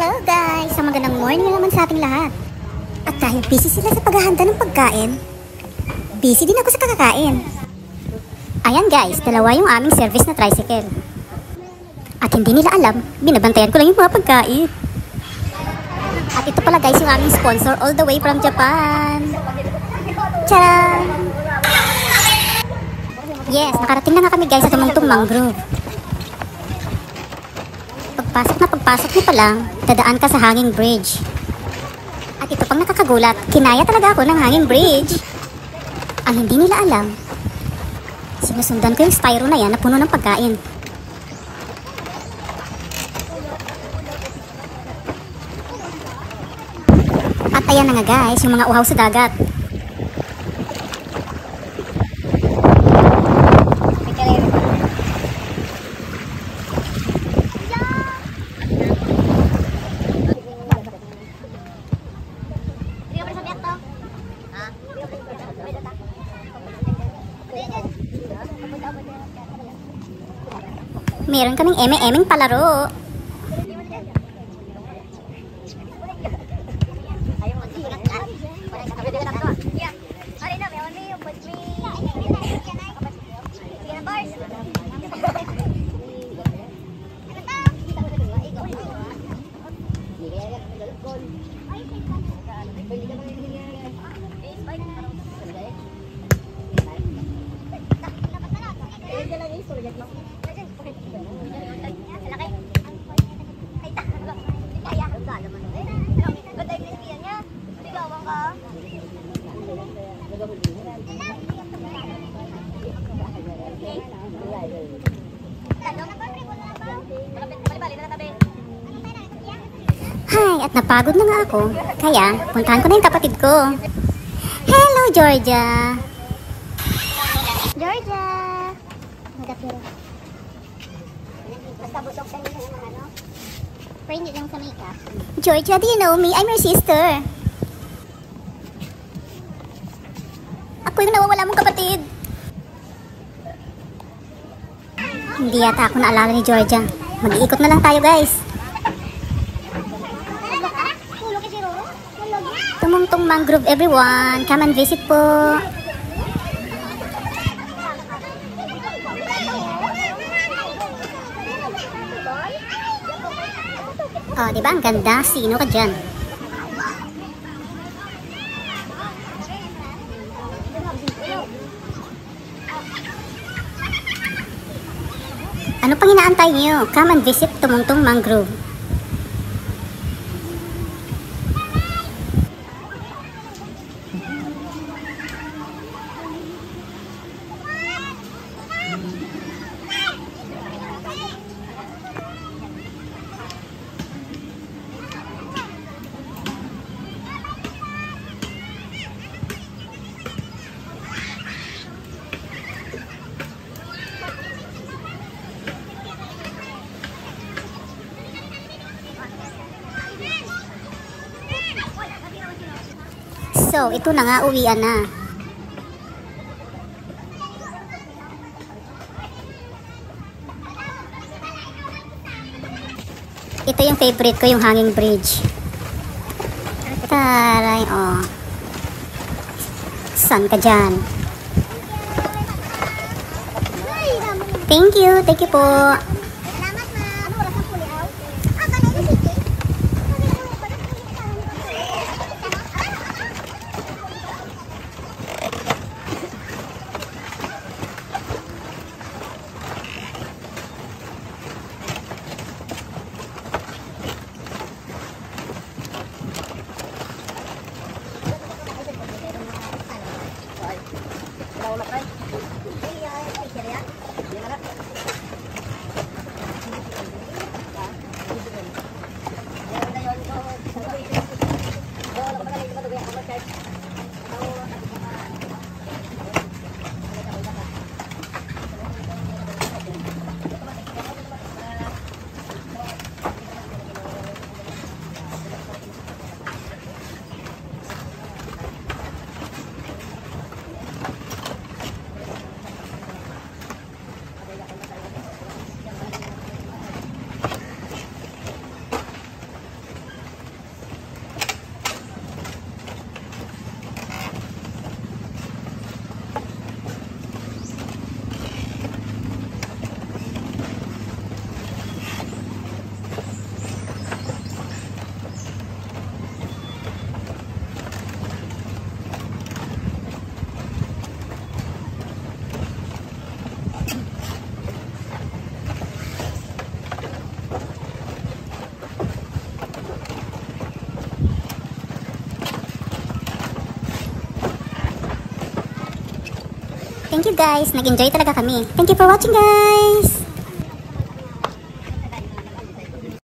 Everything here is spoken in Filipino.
Hello guys! Sa magandang morning naman sa ating lahat. At dahil busy sila sa paghahanda ng pagkain, busy din ako sa kakakain. Ayan guys, dalawa yung aming service na tricycle. At hindi nila alam, binabantayan ko lang yung mga pagkain. At ito pala guys yung aming sponsor all the way from Japan. Tcharam! Yes, nakarating na nga kami guys sa Tumungtong Mangrove. Pagpasok niyo pa lang, dadaan ka sa hanging bridge. At ito pang nakakagulat, kinaya talaga ako ng hanging bridge. Ang hindi nila alam, sinusundan ko yung styro na yan na puno ng pagkain. At ayan na nga guys, yung mga uhaw sa dagat. Meron kaming eme-emeng palaro. Hi, at napagod na nga ako, kaya puntahan ko na yung kapatid ko. Hello, Georgia! Georgia! Magapiro. Basta busok sa nila ng ano? Friend lang sa makeup. Georgia, do you know me? I'm your sister. Ako yung nawawala mong kapatid. Hindi yata ako naalala ni Georgia. Mag-iikot na lang tayo, guys. Tumungtong Mangrove, everyone. Come and visit po. Oh, diba? Ang ganda. Sino ka dyan? Ano pang inaantay niyo? Come and visit Tumungtong Mangrove. So, ito na nga, uwian na. Ito yung favorite ko, yung hanging bridge. Taray, oh. Saan ka dyan? Thank you po. Thank you guys. Nag-enjoy talaga kami. Thank you for watching guys.